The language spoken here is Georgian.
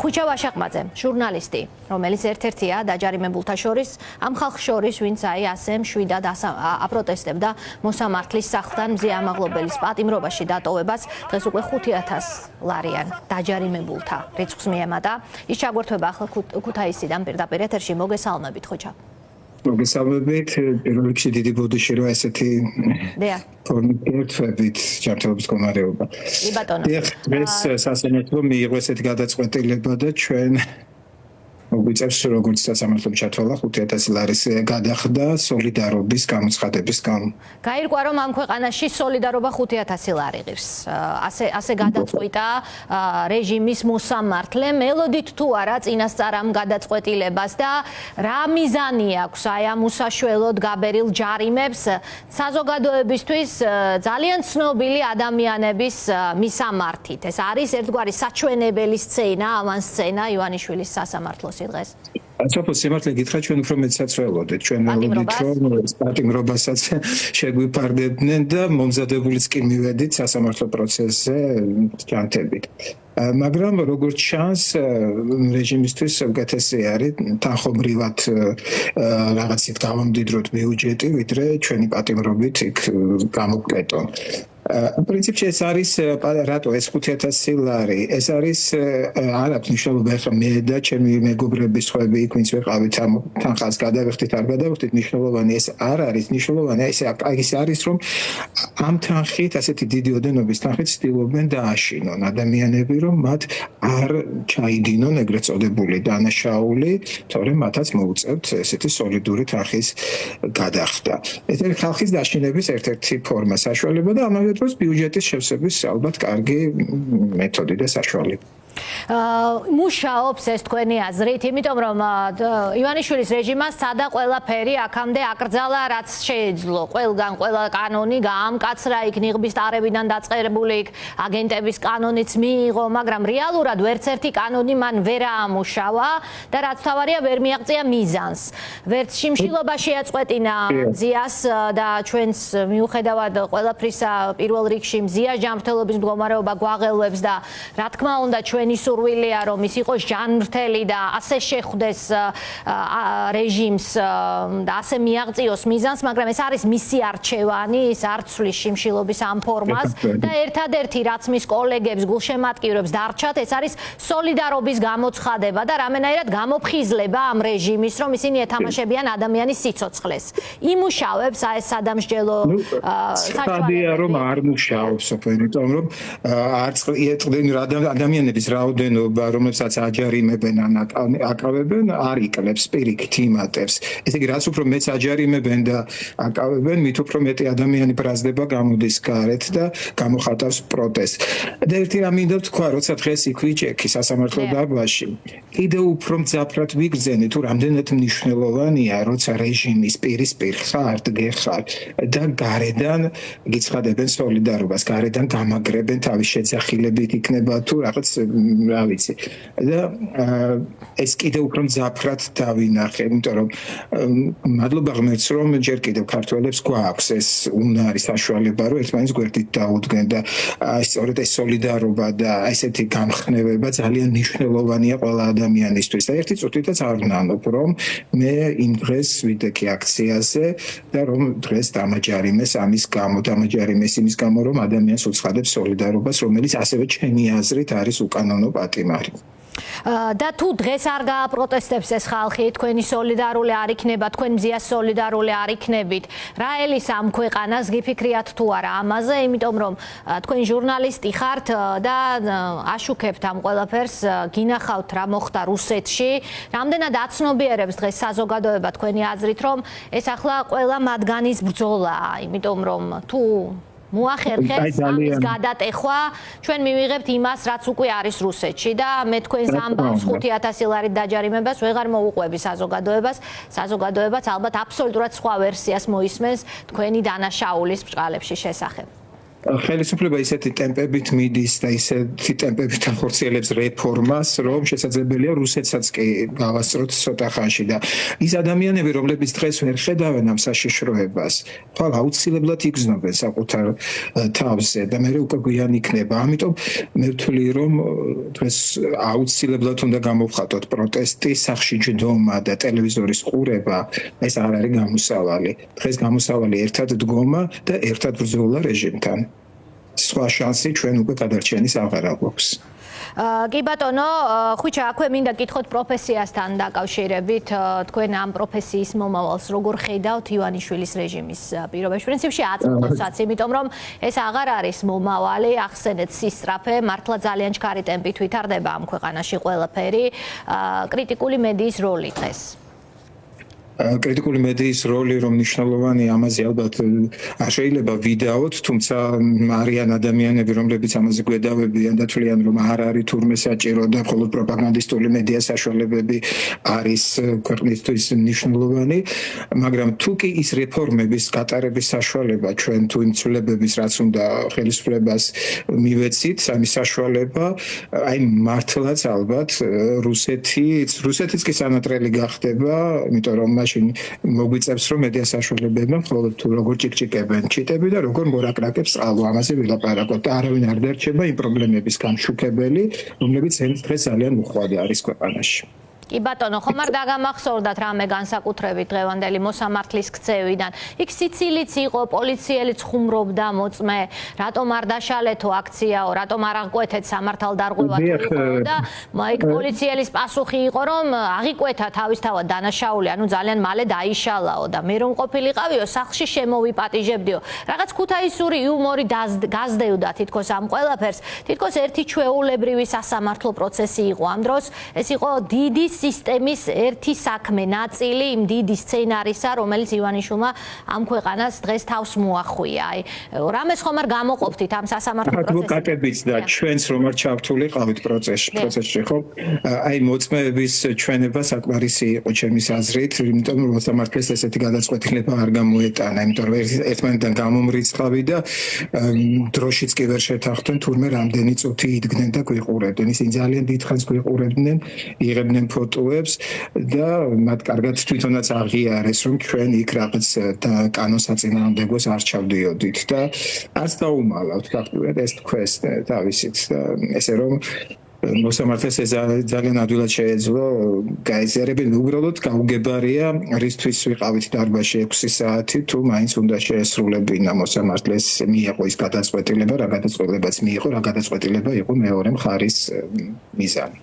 ხუჩა ვაშაყმაძე, ჟურნალისტი, რომელიც ერთ-ერთია დაჯარიმებულთა შორის, ამ ხალხს შორის, ვინც ასე მშვიდად აპროტესტებდა მოსამართლის სახლთან მზე ამაღლობელის პატიმრობაში დატოვებას, დღეს უკვე 5,000 ლარიან დაჯარიმებულთა რიცხვს მიემატა. ის ჩაგვერთვება ახლა ქუთაისიდან პირდაპირ ეთერში. მოგესალმებით, ხუჩა. მოგესალმებით, პირველ რიგში დიდი ბოდიში რომ ესეთი ფორმით ჯანმრთელობის მდგომარეობა. ეს სასამართლო მიიღო ესეთი გადაწყვეტილება და ჩვენ მოგვიწევს როგორც სასამართლომ ჩათვალა 5,000 ლარის გადახდა სოლიდარობის გამოცხადების გამო. გაირკვა რომ ამ ქვეყანაში სოლიდარობა 5,000 ლარი ღირს. ასე გადაწყვიტა რეჟიმის მოსამართლე. მელოდით თუ არა წინასწარ ამ გადაწყვეტილებას და რა მიზანი აქვს აი ამ უსაშველოდ გაბერილ ჯარიმებს საზოგადოებისთვის ძალიან ცნობილი ადამიანების მისამართით. ეს არის ერთგვარი საჩვენებელი სცენა, ავან სცენა ივანიშვილის სასამართლოს დღეს. Აცოფო სიმართლე გითხრა ჩვენ უფრო მეტსაც ველოდეთ. ჩვენ ველოდით რომ პატიმრობასაც შეგვიფარდებდნენ და მომზადებულიც კი მივედით სასამართლო პროცესზე ჯანმრთელობით. მაგრამ როგორც ჩანს რეჟიმისთვის უკეთესი არის თანხმობრივად რაღაცით გამომდიდროთ ბიუჯეტი, ვიდრე ჩვენი პატიმრობით იქ გამოვკეტონ. პრინციპში ეს არის რატო ეს 5,000 ლარი ეს არის არ აქვს მნიშვნელობა ახლა მე და ჩემი მეგობრები სხვები იქ ვინც ვიყავით ამ თანხას გადავიხდით არ გადავიხდით მნიშვნელოვანი ეს არ არის მნიშვნელოვანი ის არის რომ ამ თანხით ასეთი დიდი ოდენობის თანხით ცდილობენ დააშინონ ადამიანები რომ მათ არ ჩაიდინონ ეგრეთ წოდებული დანაშაული თორემ მათაც მოუწევთ ესეთი სოლიდური თანხის გადახდა ეს არის ხალხის დაშინების ერთ-ერთი ფორმა საშუალება და ამავე დროს ბიუჯეტის შევსების ალბათ კარგი მეთოდი და საშუალება. მუშაობს ეს თქვენი აზრით, იმიტომ რომ ივანიშვილის რეჟიმმა სადა ყველაფერი აქამდე აკრძალა, რაც შეეძლო. ყველგან ყველა კანონი გაამკაცრა, იქ ნიღბის ტარებიდან დაწყებული იქ აგენტების კანონიც მიიღო, მაგრამ რეალურად ვერც ერთი კანონი მან ვერ აამუშავა და რაც თავარია ვერ მიაღწია მიზანს. ვერც შიმშილობა შეაწყვეტინა მზიას და ჩვენს მიუხედავად ყველაფრისა პირველ რიგში მზიას ჯანმრთელობის მდგომარეობა გვაღელვებს და რა თქმა უნდა ჩვენი სურვილია რომ ის იყოს ჯანმრთელი და ასე შეხვდეს რეჟიმს და ასე მიაღწიოს მიზანს, მაგრამ ეს არის მისი არჩევანი, ის არ ცვლის შიმშილობის ამ ფორმას და ერთადერთი რაც მის კოლეგებს გულშემატკივრებს დარჩათ, ეს არის სოლიდარობის გამოცხადება და რამენაირად გამოფხიზლება ამ რეჟიმის, რომ ისინი ეთამაშებიან ადამიანის სიცოცხლეს. იმუშავებს ეს სადამსჯელო საშუალება რომ არ მუშაობს, იმიტომ რომ არც იწყდნენ ადამიანების რაოდენობა, რომელსაც აჯარიმებენ ან აკავებენ, არ იკლებს პირიქით იმატებს. ესე იგი, რაც უფრო მეც აჯარიმებენ და აკავებენ, მით უფრო მეტი ადამიანი ბრაზდება გამოდის გარეთ და გამოხატავს პროტესტს. და ერთი რამ მინდა ვთქვა, როცა დღეს იქ ვიჭექი სასამართლო დარბაზში, კიდევ უფრო მძაფრად ვიგრძენი თუ რამდენად მნიშვნელოვანია, როცა რეჟიმის პირისპირ ხარ, გეხარ და გარედან გიცხადებენ სოლიდარობას, გარედან გამაგრებენ თავის შეძახილებით იქნება თუ რაღაც რა ვიცი და ეს კიდევ უფრო მძაფრად დავინახე, იმიტომ რომ მადლობა ღმერთს რომ ჯერ კიდევ ქართველებს გვაქვს ეს უნარი საშუალება რომ ერთმანეთს გვერდით დაუდგენ და სწორედ ეს სოლიდარობა და ესეთი გამხნევება ძალიან მნიშვნელოვანია ყველა ადამიანისთვის და ერთი წუთითაც არ ვნანობ რომ მე იმ დღეს ვიდექი აქციაზე და რომ დღეს დამაჯარიმეს ამის გამო დამაჯარიმეს იმის გამო რომ ადამიანს უცხადებს სოლიდარობას რომელიც ასევე ჩემი აზრით არის უკანონო პატიმარი. და თუ დღეს არ გააპროტესტებს ეს ხალხი, თქვენი სოლიდარული არ იქნება, თქვენ მზიას სოლიდარული არ იქნებით. რა ელის ამ ქვეყანას გიფიქრიათ თუ არა ამაზე, იმიტომ რომ თქვენ ჟურნალისტი ხართ და აშუქებთ ამ ყველაფერს, გინახავთ რა მოხდა რუსეთში. რამდენად აცნობიერებს დღეს საზოგადოება თქვენი აზრით, რომ ეს ახლა ყველა მათგანის ბრძოლაა, იმიტომ რომ თუ მოახერხებს ამის გადატეხვა, ჩვენ მივიღებთ იმას, რაც უკვე არის რუსეთში და მე თქვენს ამბავს 5,000 ლარით დაჯარიმებას ვეღარ მოუყვები საზოგადოებას. საზოგადოებაც ალბათ აბსოლუტურად სხვა ვერსიას მოისმენს თქვენი დანაშაულის ბრწყალებში შესახებ. ხელისუფლება ისეთი ტემპებით მიდის და ისეთი ტემპებით ახორციელებს რეფორმას, რომ შესაძლებელია რუსეთსაც კი გავასწროთ ცოტა ხანში და ის ადამიანები, რომლებიც დღეს ვერ ხედავენ ამ საშიშროებას, თვალ აუცილებლად იგრძნობენ საკუთარ თავზე და მე უკვე გვიან იქნება. ამიტომ მე ვთვლი, რომ დღეს აუცილებლად უნდა გამოვხატოთ პროტესტი, სახში ჯდომა და ტელევიზორის ყურება, ეს არ არის გამოსავალი. დღეს გამოსავალი ერთად დგომა და ერთად ბრძოლა რეჟიმთან. სხვა შანსი ჩვენ უკვე გადარჩენის აღარ აქვს. კი ბატონო, ხუჩა, აქვე მინდა გითხოთ პროფესიასთან დაკავშირებით, თქვენ ამ პროფესიის მომავალს როგორ ხედავთ ივანიშვილის რეჟიმის პირობებში? პრინციპში აწყობსაც, იმიტომ რომ ეს აღარ არის მომავალი, ახსენეთ სისწრაფე, მართლა ძალიან ჩქარი ტემპით ვითარდება ამ ქვეყანაში ყველაფერი, კრიტიკული მედიის როლი დღეს. კრიტიკული მედიის როლი რომ მნიშვნელოვანი ამაზე ალბათ არ შეიძლება ვიდაოთ, თუმცა არიან ადამიანები, რომლებიც ამაზე გვედავებიან და თვლიან, რომ არ არის თურმე საჭირო და მხოლოდ პროპაგანდისტული მედია საშუალებები არის ქვეყნისთვის მნიშვნელოვანი, მაგრამ თუ კი ის რეფორმების გატარების საშუალება ჩვენ თუ იმ ცვლილებების რაც უნდა ხელისუფლებას მივეცით, ამის საშუალება, აი მართლაც ალბათ რუსეთიც კი სანატრელი გახდება, იმიტომ რომ მოგვიწევს რომ მედია საშუალებებმა მხოლოდ თუ როგორ ჭიკჭიკებენ ჩიტები და როგორ მორაკრაკებს წყალო ამაზე ვილაპარაკოთ და არავინ არ დარჩება იმ პრობლემების გამშუქებელი, რომლებიც დღეს ძალიან უხვადი არის ქვეყანაში. კი ბატონო, ხომ არ დაგამახსოვრდათ რამე განსაკუთრებით დღევანდელი მოსამართლის ქცევიდან? იქ სიცილიც იყო, პოლიციელიც ხუმრობდა მოწმე, რატომ არ დაშალეთო აქციაო, რატომ არ აღკვეთეთ სამართალდარღვევა თუ იყო და იქ პოლიციელის პასუხი იყო, რომ აღიკვეთა თავისთავად დანაშაული, ანუ ძალიან მალე დაიშალაო და მე რომ ყოფილიყავიო, სახლში შემოვიპატიჟებდიო. რაღაც ქუთაისური იუმორი გაზდევდა თითქოს ამ ყველაფერს, თითქოს ერთი ჩვეულებრივი სასამართლო პროცესი იყო ამ დროს, ეს იყო დიდი სისტემის ერთი საქმე, ნაწილი იმ დიდი სცენარისა, რომელიც ივანიშვილმა ამ ქვეყანას დღეს თავს მოახვია. აი, რამეს ხომ არ გამოყოფთით ამ სასამართლო პროცესში? ადვოკატებიც და ჩვენც რომ არ ჩავთვლიყავით პროცესში, ხო? აი, მოწმეების ჩვენება საკმარისი იყო ჩემის აზრით, იმიტომ რომ მოსამართლეს ესეთი გადაწყვეტილება არ გამოეტანა, იმიტომ რომ ერთმანეთთან გამომრიცხავი და დროშიც კი ვერ შეთანხმდნენ, თურმე რამდენი წუთი იდგნენ და გვიყურებდნენ. ისინი ძალიან დიდხანს გვიყურებდნენ, იღებდნენ ფოტოებს და მათ კარგად თვითონაც აღიარეს, რომ ჩვენ იქ რაღაც კანონს საწინააღმდეგოს არ ჩავდიოდით და არც დაუმალავთ ფაქტურად ეს თქვეს თავისით. ესე რომ მოსამართლეს ძალიან ადვილად შეეძლო გაეზიარებინა, უბრალოდ გაუგებარია, რისთვის ვიყავით დარბაზში 6 საათი, თუ მაინც უნდა შეესრულებინა მოსამართლეს მიიღო ის გადაწყვეტილება, რა გადაწყვეტილებაც მიიღო, რა გადაწყვეტილება იყო მეორე მხარის მიზანი.